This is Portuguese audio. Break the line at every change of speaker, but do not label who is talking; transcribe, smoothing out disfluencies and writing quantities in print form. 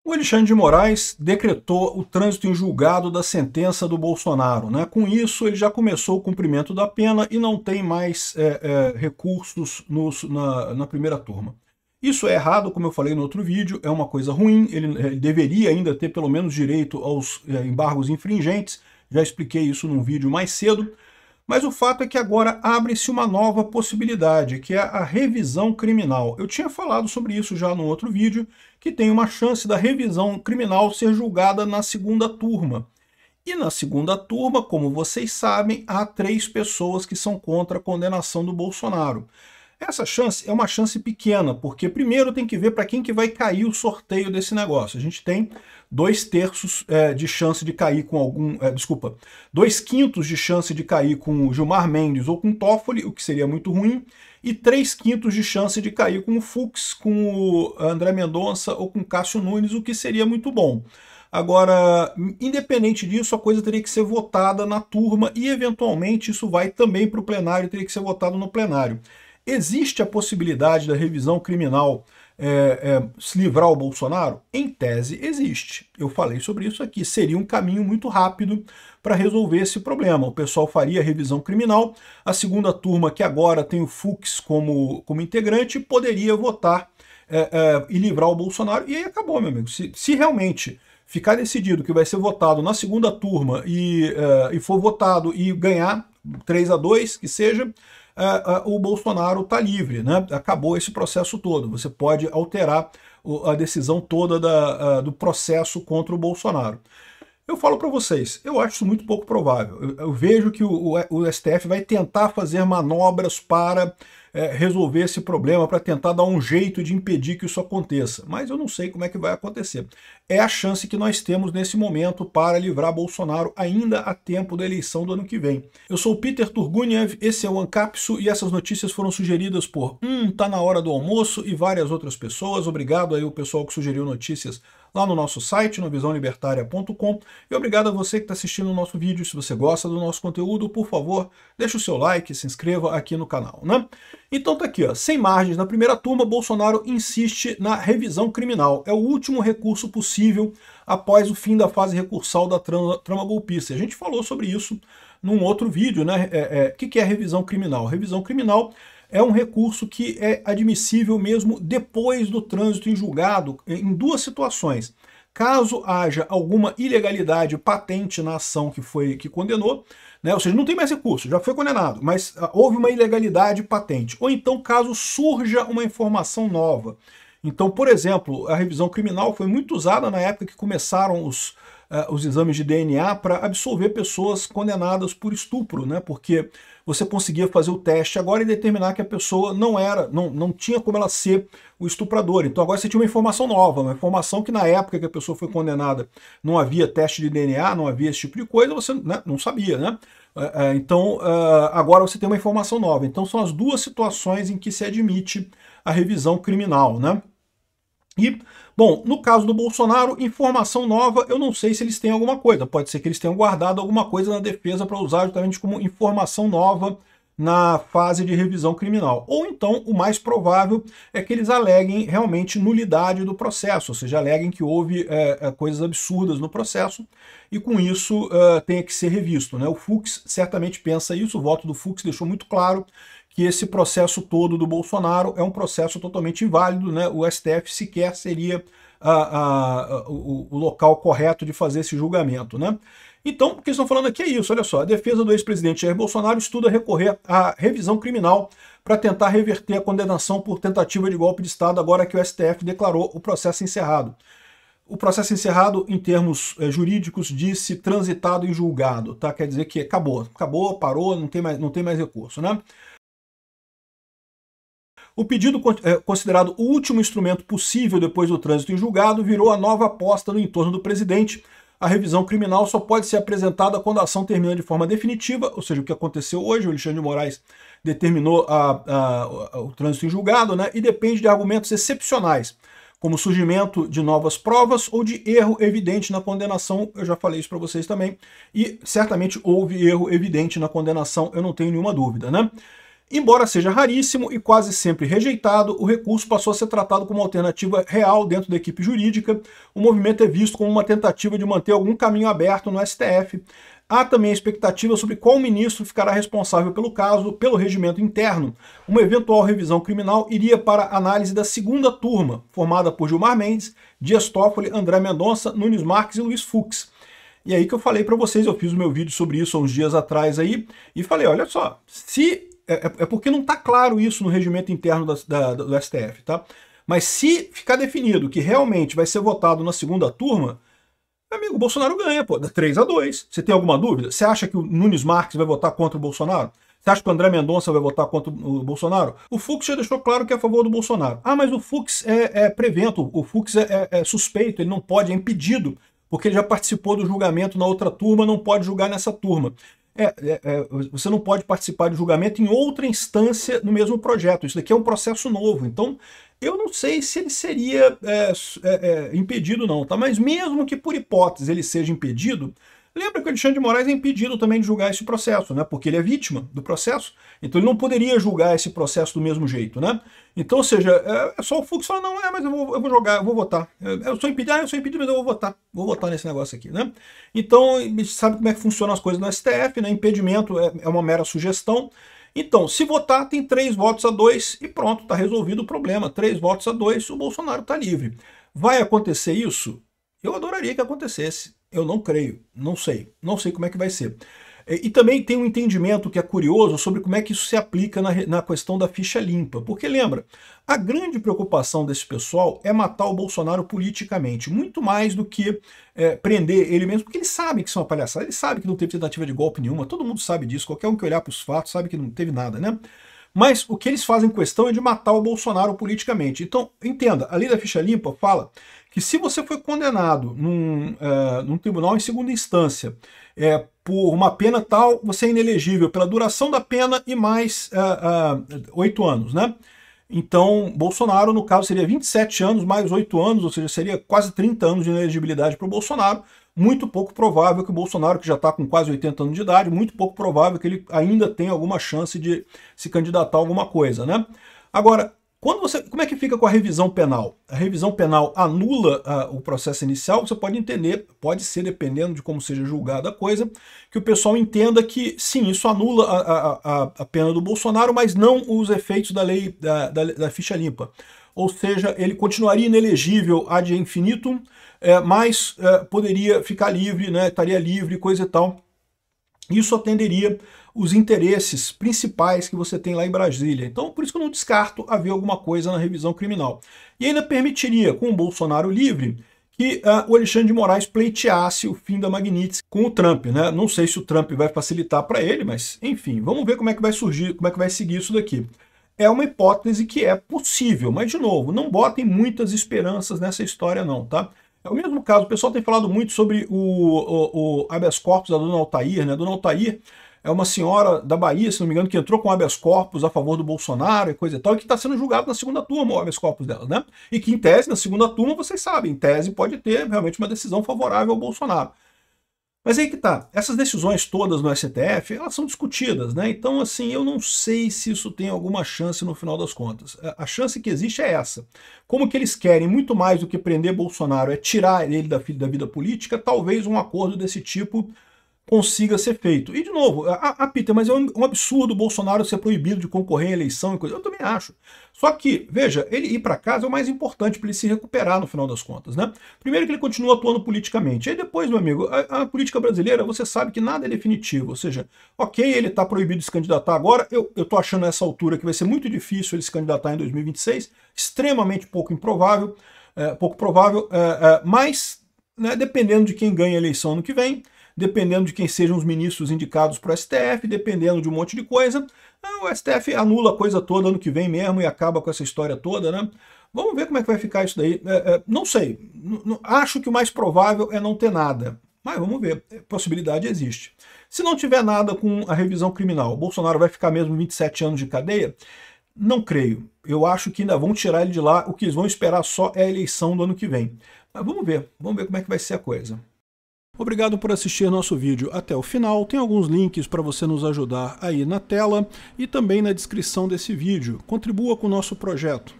O Alexandre de Moraes decretou o trânsito em julgado da sentença do Bolsonaro, né? Com isso, ele já começou o cumprimento da pena e não tem mais recursos na primeira turma. Isso é errado, como eu falei no outro vídeo, é uma coisa ruim, ele deveria ainda ter pelo menos direito aos embargos infringentes, já expliquei isso num vídeo mais cedo, mas o fato é que agora abre-se uma nova possibilidade, que é a revisão criminal. Eu tinha falado sobre isso já no outro vídeo, que tem uma chance da revisão criminal ser julgada na segunda turma. E na segunda turma, como vocês sabem, há 3 pessoas que são contra a condenação do Bolsonaro. Essa chance é uma chance pequena, porque primeiro tem que ver para quem que vai cair o sorteio desse negócio. A gente tem 2/3 de chance de cair com algum... 2/5 de chance de cair com o Gilmar Mendes ou com o Toffoli, o que seria muito ruim, e 3/5 de chance de cair com o Fux, com o André Mendonça ou com o Cássio Nunes, o que seria muito bom. Agora, independente disso, a coisa teria que ser votada na turma e, eventualmente, isso vai também para o plenário, teria que ser votado no plenário. Existe a possibilidade da revisão criminal se livrar o Bolsonaro? Em tese, existe. Eu falei sobre isso aqui. Seria um caminho muito rápido para resolver esse problema. O pessoal faria a revisão criminal, a segunda turma, que agora tem o Fux como integrante, poderia votar e livrar o Bolsonaro, e aí acabou, meu amigo. Se realmente ficar decidido que vai ser votado na segunda turma e for votado e ganhar 3-2, que seja, o Bolsonaro está livre, né? Acabou esse processo todo. Você pode alterar a decisão toda do processo contra o Bolsonaro. Eu falo para vocês, eu acho isso muito pouco provável. Eu vejo que o STF vai tentar fazer manobras para resolver esse problema, para tentar dar um jeito de impedir que isso aconteça. Mas eu não sei como é que vai acontecer. É a chance que nós temos nesse momento para livrar Bolsonaro ainda a tempo da eleição do ano que vem. Eu sou o Peter Turguniev, esse é o Ancapsu e essas notícias foram sugeridas por Tá na hora do almoço e várias outras pessoas. Obrigado aí o pessoal que sugeriu notícias lá no nosso site, no visãolibertaria.com, e obrigado a você que está assistindo o nosso vídeo. Se você gosta do nosso conteúdo, por favor, deixe o seu like, se inscreva aqui no canal, né? Então tá aqui, ó, sem margens na primeira turma, Bolsonaro insiste na revisão criminal. É o último recurso possível após o fim da fase recursal da trama golpista. A gente falou sobre isso num outro vídeo, né? O que é revisão criminal? Revisão criminal é um recurso que é admissível mesmo depois do trânsito em julgado, em 2 situações. Caso haja alguma ilegalidade patente na ação que condenou, né? Ou seja, não tem mais recurso, já foi condenado, mas houve uma ilegalidade patente. Ou então, caso surja uma informação nova. Então, por exemplo, a revisão criminal foi muito usada na época que começaram os exames de DNA para absolver pessoas condenadas por estupro, né? Porque você conseguia fazer o teste agora e determinar que a pessoa não tinha como ela ser o estuprador. Então agora você tinha uma informação nova, uma informação que na época que a pessoa foi condenada não havia teste de DNA, não havia esse tipo de coisa, você, né, não sabia, né? Então agora você tem uma informação nova. Então são as 2 situações em que se admite a revisão criminal, né? E, bom, no caso do Bolsonaro, informação nova, eu não sei se eles têm alguma coisa. Pode ser que eles tenham guardado alguma coisa na defesa para usar justamente como informação nova na fase de revisão criminal. Ou então, o mais provável é que eles aleguem realmente nulidade do processo, ou seja, aleguem que houve coisas absurdas no processo e com isso tenha que ser revisto, né? O Fux certamente pensa isso, o voto do Fux deixou muito claro que esse processo todo do Bolsonaro é um processo totalmente inválido, né? O STF sequer seria o local correto de fazer esse julgamento, né? Então, o que eles estão falando aqui é isso, olha só, a defesa do ex-presidente Jair Bolsonaro estuda recorrer à revisão criminal para tentar reverter a condenação por tentativa de golpe de Estado agora que o STF declarou o processo encerrado. O processo encerrado, em termos jurídicos, disse transitado em julgado, tá? Quer dizer que acabou, parou, não tem mais recurso, né? O pedido, considerado o último instrumento possível depois do trânsito em julgado, virou a nova aposta no entorno do presidente. A revisão criminal só pode ser apresentada quando a ação termina de forma definitiva, ou seja, o que aconteceu hoje, o Alexandre de Moraes determinou o trânsito em julgado, né, e depende de argumentos excepcionais, como surgimento de novas provas ou de erro evidente na condenação. Eu já falei isso para vocês também, e certamente houve erro evidente na condenação, eu não tenho nenhuma dúvida, né? Embora seja raríssimo e quase sempre rejeitado, o recurso passou a ser tratado como uma alternativa real dentro da equipe jurídica. O movimento é visto como uma tentativa de manter algum caminho aberto no STF. Há também a expectativa sobre qual ministro ficará responsável pelo caso. Pelo regimento interno, uma eventual revisão criminal iria para a análise da segunda turma, formada por Gilmar Mendes, Dias Toffoli, André Mendonça, Nunes Marques e Luiz Fux. E aí que eu falei para vocês, eu fiz o meu vídeo sobre isso há uns dias atrás aí, e falei, olha só, se é porque não está claro isso no regimento interno do STF, tá? Mas se ficar definido que realmente vai ser votado na segunda turma, meu amigo, o Bolsonaro ganha, pô, 3-2. Você tem alguma dúvida? Você acha que o Nunes Marques vai votar contra o Bolsonaro? Você acha que o André Mendonça vai votar contra o Bolsonaro? O Fux já deixou claro que é a favor do Bolsonaro. Ah, mas o Fux é prevento, o Fux é suspeito, ele não pode, é impedido, porque ele já participou do julgamento na outra turma, não pode julgar nessa turma. Você não pode participar de julgamento em outra instância no mesmo projeto. Isso daqui é um processo novo. Então, eu não sei se ele seria impedido não, tá? Mas mesmo que por hipótese ele seja impedido, lembra que o Alexandre de Moraes é impedido também de julgar esse processo, né? Porque ele é vítima do processo, então ele não poderia julgar esse processo do mesmo jeito, né? Então, ou seja, é só o Fux falar, não, mas eu vou jogar, eu vou votar. Eu sou impedido, mas eu vou votar nesse negócio aqui, né? Então, sabe como é que funcionam as coisas no STF, né? Impedimento é uma mera sugestão. Então, se votar, tem 3-2 e pronto, está resolvido o problema. 3-2, o Bolsonaro está livre. Vai acontecer isso? Eu adoraria que acontecesse. Eu não creio, não sei como é que vai ser. E também tem um entendimento que é curioso sobre como é que isso se aplica na questão da ficha limpa. Porque lembra, a grande preocupação desse pessoal é matar o Bolsonaro politicamente, muito mais do que prender ele mesmo, porque eles sabem que isso é uma palhaçada, eles sabem que não teve tentativa de golpe nenhuma, todo mundo sabe disso, qualquer um que olhar para os fatos sabe que não teve nada, né? Mas o que eles fazem questão é de matar o Bolsonaro politicamente. Então, entenda, a lei da ficha limpa fala que se você foi condenado num tribunal em segunda instância por uma pena tal, você é inelegível pela duração da pena e mais 8 anos, né? Então, Bolsonaro, no caso, seria 27 anos mais 8 anos, ou seja, seria quase 30 anos de inelegibilidade para o Bolsonaro. Muito pouco provável que o Bolsonaro, que já está com quase 80 anos de idade, muito pouco provável que ele ainda tenha alguma chance de se candidatar a alguma coisa, né? Agora, como é que fica com a revisão penal? A revisão penal anula o processo inicial, você pode entender, pode ser, dependendo de como seja julgada a coisa, que o pessoal entenda que, sim, isso anula a pena do Bolsonaro, mas não os efeitos da lei da ficha limpa. Ou seja, ele continuaria inelegível ad infinitum, mas poderia ficar livre, né, estaria livre, coisa e tal. Isso atenderia os interesses principais que você tem lá em Brasília. Então, por isso que eu não descarto haver alguma coisa na revisão criminal. E ainda permitiria, com o Bolsonaro livre, que o Alexandre de Moraes pleiteasse o fim da Magnitsky com o Trump, né? Não sei se o Trump vai facilitar para ele, mas, enfim, vamos ver como é que vai surgir, como é que vai seguir isso daqui. É uma hipótese que é possível, mas, de novo, não botem muitas esperanças nessa história não, tá? É o mesmo caso, o pessoal tem falado muito sobre o habeas corpus da dona Altair, né? A dona Altair é uma senhora da Bahia, se não me engano, que entrou com habeas corpus a favor do Bolsonaro e coisa e tal, e que está sendo julgado na segunda turma o habeas corpus dela, né? E que, em tese, na segunda turma, vocês sabem, em tese pode ter realmente uma decisão favorável ao Bolsonaro. Mas aí que tá, essas decisões todas no STF, elas são discutidas, né? Então, assim, eu não sei se isso tem alguma chance no final das contas. A chance que existe é essa. Como que eles querem, muito mais do que prender Bolsonaro, é tirar ele da vida política, talvez um acordo desse tipo consiga ser feito. E, de novo, Peter, mas é um absurdo o Bolsonaro ser proibido de concorrer à eleição e coisa. Eu também acho. Só que, veja, ele ir para casa é o mais importante para ele se recuperar no final das contas, né? Primeiro que ele continua atuando politicamente. Aí depois, meu amigo, a política brasileira, você sabe que nada é definitivo. Ou seja, ok, ele está proibido de se candidatar agora, eu tô achando nessa altura que vai ser muito difícil ele se candidatar em 2026, extremamente pouco improvável, mas, né, dependendo de quem ganha a eleição ano que vem, dependendo de quem sejam os ministros indicados para o STF, dependendo de um monte de coisa, o STF anula a coisa toda ano que vem mesmo e acaba com essa história toda, né? Vamos ver como é que vai ficar isso daí. Não sei. Acho que o mais provável é não ter nada. Mas vamos ver. Possibilidade existe. Se não tiver nada com a revisão criminal, o Bolsonaro vai ficar mesmo 27 anos de cadeia? Não creio. Eu acho que ainda vão tirar ele de lá. O que eles vão esperar só é a eleição do ano que vem. Mas vamos ver. Vamos ver como é que vai ser a coisa. Obrigado por assistir nosso vídeo até o final. Tem alguns links para você nos ajudar aí na tela e também na descrição desse vídeo. Contribua com o nosso projeto.